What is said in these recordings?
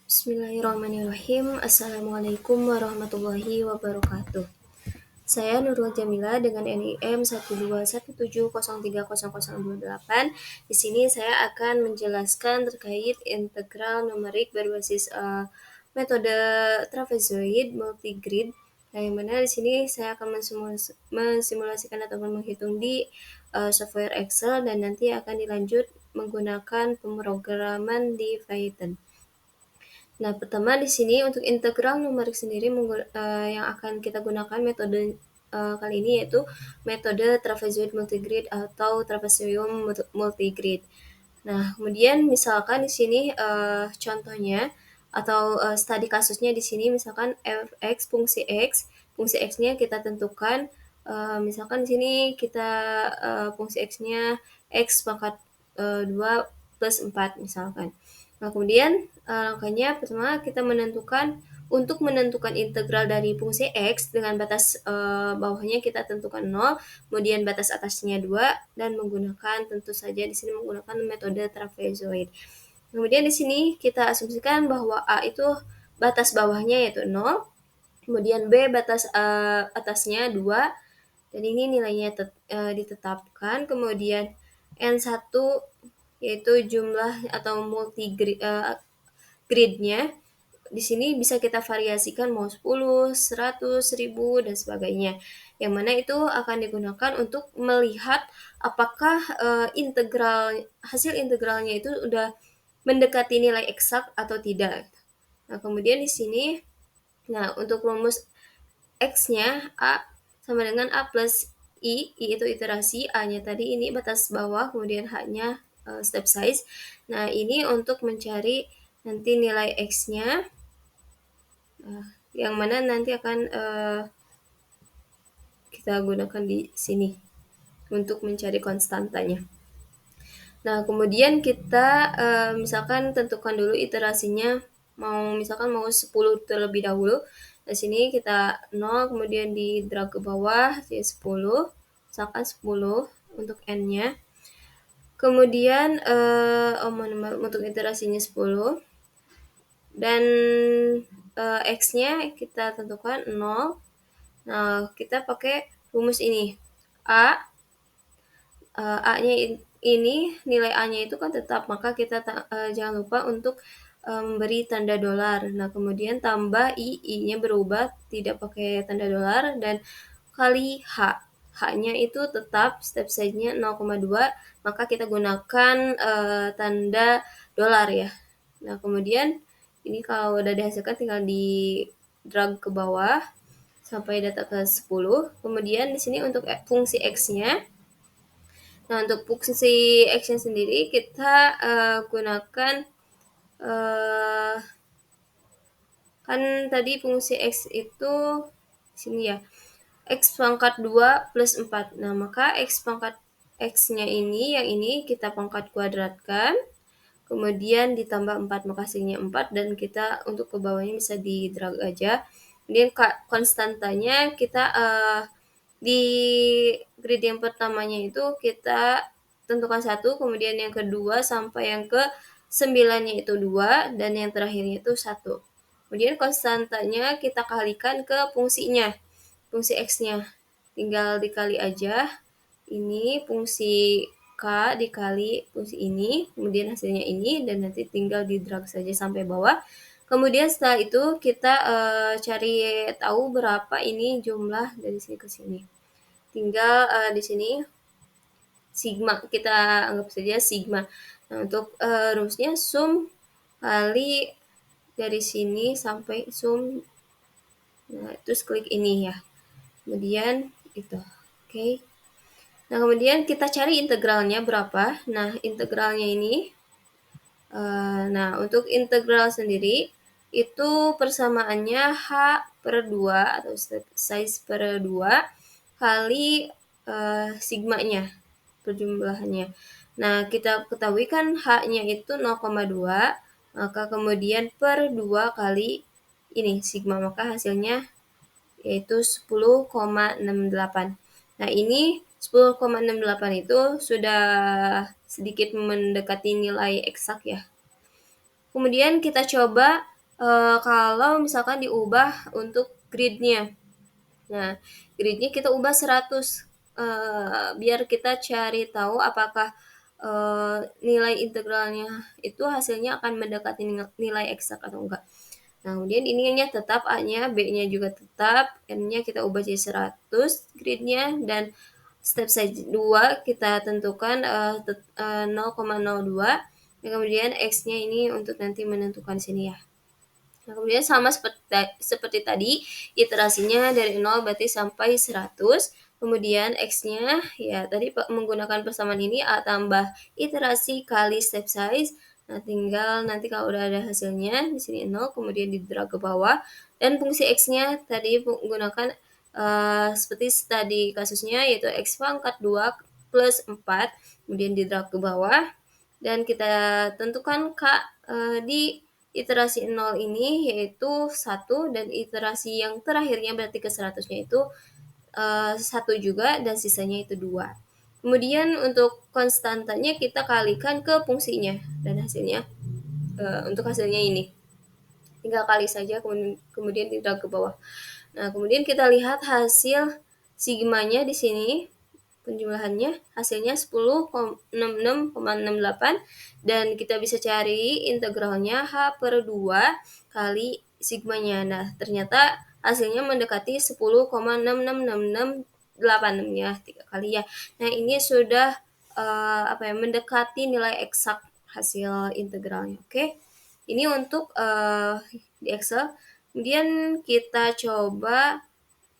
Bismillahirrahmanirrahim. Assalamualaikum warahmatullahi wabarakatuh. Saya Nurul Jamila dengan NIM 121703028. Di sini saya akan menjelaskan terkait integral numerik berbasis metode trapezoid multigrid. Nah, yang mana di sini saya akan mensimulasikan ataupun menghitung di software Excel dan nanti akan dilanjut menggunakan pemrograman di Python. Nah, pertama di sini untuk integral numerik sendiri yang akan kita gunakan metode kali ini yaitu metode trapezoid multigrid atau trapezium multigrid. Nah, kemudian misalkan di sini contohnya atau studi kasusnya di sini misalkan fx fungsi x-nya kita tentukan misalkan di sini kita fungsi x-nya x pangkat 2 plus 4 misalkan. Nah, kemudian langkahnya pertama kita untuk menentukan integral dari fungsi x dengan batas bawahnya kita tentukan 0, kemudian batas atasnya 2 dan menggunakan tentu saja di sini menggunakan metode trapezoid. Kemudian di sini kita asumsikan bahwa a itu batas bawahnya yaitu 0, kemudian b batas atasnya 2 dan ini nilainya ditetapkan, kemudian N1 yaitu jumlah atau gridnya. Di sini bisa kita variasikan mau 10, 100, 1000 dan sebagainya. Yang mana itu akan digunakan untuk melihat apakah hasil integralnya itu udah mendekati nilai eksak atau tidak. Nah, kemudian di sini untuk rumus X-nya A sama dengan A plus I itu iterasi, A-nya tadi ini batas bawah, kemudian H-nya step size. Nah, ini untuk mencari nanti nilai X-nya, yang mana nanti akan kita gunakan di sini untuk mencari konstantanya. Nah, kemudian kita misalkan tentukan dulu iterasinya, misalkan mau 10 terlebih dahulu. Di sini kita 0, kemudian di drag ke bawah, jadi 10, misalkan 10 untuk N-nya. Kemudian untuk iterasinya 10, dan X-nya kita tentukan 0. Nah, kita pakai rumus ini. A-nya ini nilai A-nya itu kan tetap, maka kita jangan lupa untuk memberi tanda dolar. Nah, kemudian tambah I-nya berubah, tidak pakai tanda dolar, dan kali H. H-nya itu tetap, step size-nya 0,2, maka kita gunakan tanda dolar ya. Nah, kemudian ini kalau udah dihasilkan tinggal di drag ke bawah sampai data ke 10. Kemudian di sini untuk fungsi X-nya. Nah, untuk fungsi X-nya sendiri kita gunakan kan tadi fungsi X itu sini ya, X pangkat 2 plus 4. Nah, maka X pangkat X-nya yang ini kita pangkat kuadratkan, kemudian ditambah 4, maka hasilnya 4, dan kita untuk ke bawahnya bisa di drag aja. Kemudian konstantanya kita di grid yang pertamanya itu kita tentukan 1, kemudian yang kedua sampai yang ke 9-nya itu 2, dan yang terakhirnya itu 1. Kemudian konstantanya kita kalikan ke fungsinya, fungsi X-nya. Tinggal dikali aja, ini fungsi K dikali fungsi ini, kemudian hasilnya ini, dan nanti tinggal di drag saja sampai bawah. Kemudian setelah itu kita cari tahu berapa ini jumlah dari sini ke sini. Tinggal di sini sigma, kita anggap saja sigma. Nah, untuk rumusnya sum kali dari sini sampai sum. Nah, terus klik ini ya. Kemudian itu. Oke. Nah, kemudian kita cari integralnya berapa. Nah, integralnya ini untuk integral sendiri itu persamaannya H per 2 atau size per 2 kali sigmanya, perjumlahannya. Nah, kita ketahui kan H-nya itu 0,2, maka kemudian per 2 kali ini sigma, maka hasilnya yaitu 10,68. Nah, ini 10,68 itu sudah sedikit mendekati nilai eksak ya. Kemudian kita coba Kalau misalkan diubah untuk grid-nya. Nah, grid-nya kita ubah 100, biar kita cari tahu apakah, nilai integralnya itu hasilnya akan mendekati nilai eksak atau enggak. Nah, kemudian ininya tetap A-nya, B-nya juga tetap, N-nya kita ubah jadi 100 grid-nya, dan step 2 kita tentukan, 0,02, dan kemudian X-nya ini untuk nanti menentukan sini ya. Nah, kemudian sama seperti tadi, iterasinya dari 0 berarti sampai 100, kemudian X-nya ya tadi menggunakan persamaan ini A tambah iterasi kali step size. Nah, tinggal nanti kalau udah ada hasilnya, di sini 0, kemudian di-drag ke bawah, dan fungsi X-nya tadi menggunakan, seperti tadi kasusnya, yaitu X pangkat 2 plus 4, kemudian di-drag ke bawah, dan kita tentukan K, di iterasi 0 ini yaitu 1, dan iterasi yang terakhirnya berarti ke 100-nya itu, 1 juga, dan sisanya itu 2. Kemudian untuk konstantanya kita kalikan ke fungsinya, dan hasilnya, untuk hasilnya ini, tinggal kali saja kemudian di-drag ke bawah. Nah, kemudian kita lihat hasil sigmanya di sini, penjumlahannya hasilnya 10,66,68, dan kita bisa cari integralnya H/2 kali sigmanya. Nah, ternyata hasilnya mendekati 10,666686 ya, 3 kali ya. Nah, ini sudah, mendekati nilai eksak hasil integralnya, oke. Ini untuk, di Excel. Kemudian kita coba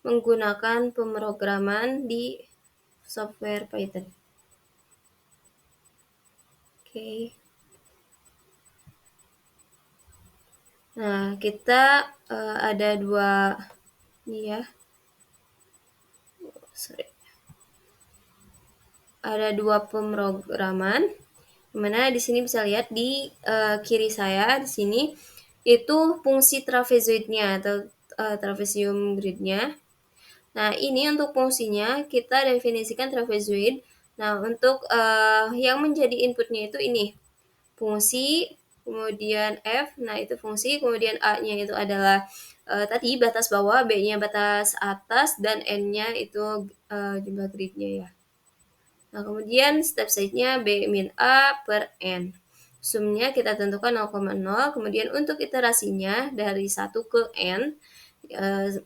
menggunakan pemrograman di software Python. Oke. Nah, kita, ada 2 ini ya, sorry, ada 2 pemrograman, di mana di sini bisa lihat di, kiri saya di sini, itu fungsi trapezoidnya atau, trapesium grid-nya. Nah, ini untuk fungsinya kita definisikan trapezoid. Nah, untuk, yang menjadi inputnya itu ini, fungsi, kemudian F, nah itu fungsi, kemudian A-nya itu adalah, tadi batas bawah, B-nya batas atas, dan N-nya itu, jumlah grid-nya ya. Nah, kemudian step size-nya B min A per N. Sumnya kita tentukan 0,0, kemudian untuk iterasinya dari 1 ke N,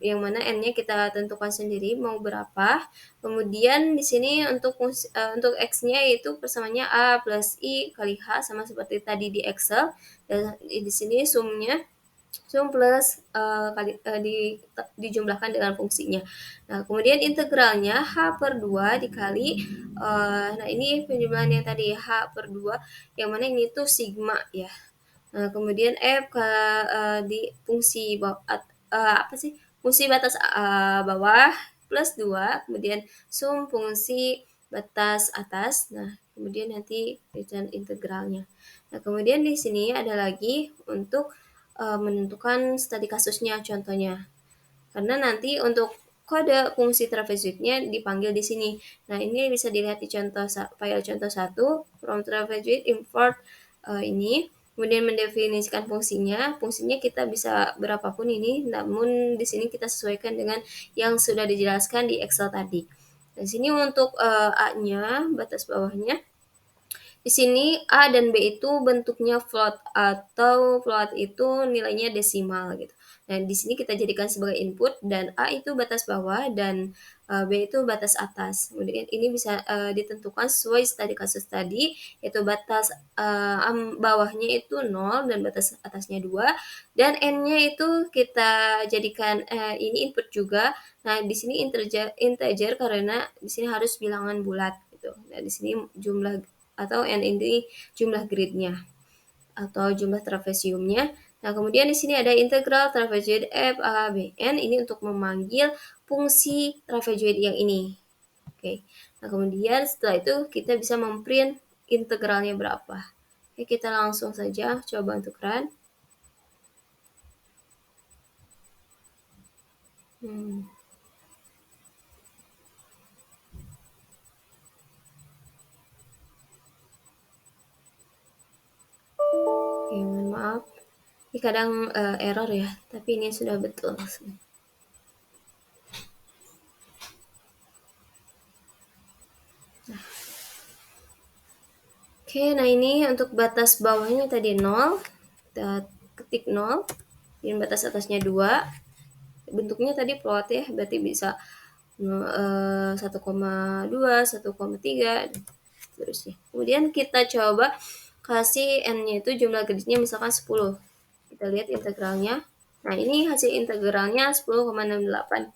yang mana N-nya kita tentukan sendiri mau berapa. Kemudian di sini untuk X-nya itu persamaannya A plus I kali H, sama seperti tadi di Excel, dan di sini sum plus, dijumlahkan dengan fungsinya. Nah, kemudian integralnya H/2 dikali, nah ini penjumlahan yang tadi H/2, yang mana ini tuh sigma ya. Nah, kemudian F di fungsi fungsi batas, bawah plus 2, kemudian sum fungsi batas atas, nah kemudian nanti return integralnya. Nah, kemudian di sini ada lagi untuk, menentukan studi kasusnya contohnya. Karena nanti untuk kode fungsi trapezoidnya dipanggil di sini. Nah, ini bisa dilihat di file contoh 1, from trapezoid import, ini, kemudian mendefinisikan fungsinya. Fungsinya kita bisa berapapun ini, namun di sini kita sesuaikan dengan yang sudah dijelaskan di Excel tadi. Di sini untuk, A-nya, batas bawahnya, di sini A dan B itu bentuknya float, atau float itu nilainya desimal gitu. Nah, di sini kita jadikan sebagai input, dan A itu batas bawah, dan, B itu batas atas. Kemudian ini bisa, ditentukan sesuai tadi kasus tadi, yaitu batas, bawahnya itu 0 dan batas atasnya 2, dan N-nya itu kita jadikan, ini input juga. Nah, di sini integer karena di sini harus bilangan bulat gitu. Nah, di sini jumlah atau N ini jumlah grid-nya atau jumlah trapesiumnya. Nah, kemudian di sini ada integral trapezoid f a b n, ini untuk memanggil fungsi trapezoid yang ini. Oke. Nah, kemudian setelah itu kita bisa memprint integralnya berapa. Oke, kita langsung saja coba untuk run. Oke, mohon maaf. Ini kadang, error ya, tapi ini sudah betul. Oke, nah ini untuk batas bawahnya tadi 0, kita ketik 0, dan batas atasnya 2. Bentuknya tadi plot ya, berarti bisa 1,2, 1,3, seterusnya. Kemudian kita coba kasih n-nya itu jumlah gridnya misalkan 10. Kita lihat integralnya. Nah, ini hasil integralnya 10,68.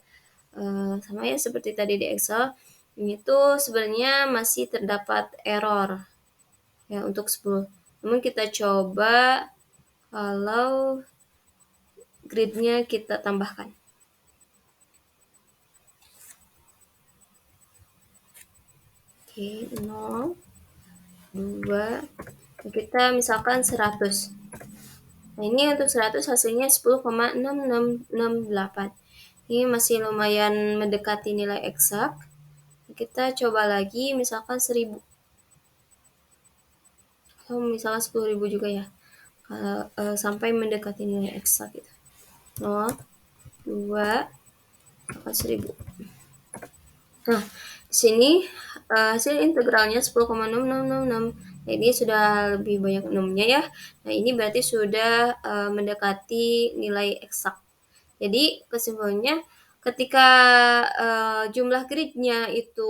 Sama ya seperti tadi di Excel. Ini tuh sebenarnya masih terdapat error ya untuk 10. Namun kita coba kalau gridnya kita tambahkan. Oke, 0, 2, kita misalkan 100. Nah, ini untuk 100 hasilnya 10,6668. Ini masih lumayan mendekati nilai eksak. Kita coba lagi misalkan 1000. Atau misalkan 10.000 juga ya. Sampai mendekati nilai eksak gitu. 0, 2, 1000. Nah, di sini hasil integralnya 10,6666. Nah, ini sudah lebih banyak 6-nya ya. Nah, ini berarti sudah mendekati nilai eksak. Jadi kesimpulannya ketika jumlah gridnya itu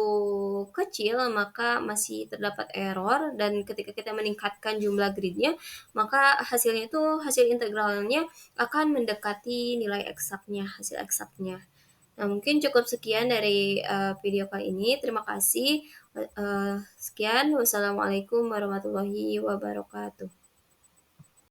kecil, maka masih terdapat error, dan ketika kita meningkatkan jumlah gridnya, maka hasilnya itu hasil integralnya akan mendekati nilai eksaknya, hasil eksaknya. Nah, mungkin cukup sekian dari video kali ini. Terima kasih. Sekian. Wassalamualaikum warahmatullahi wabarakatuh.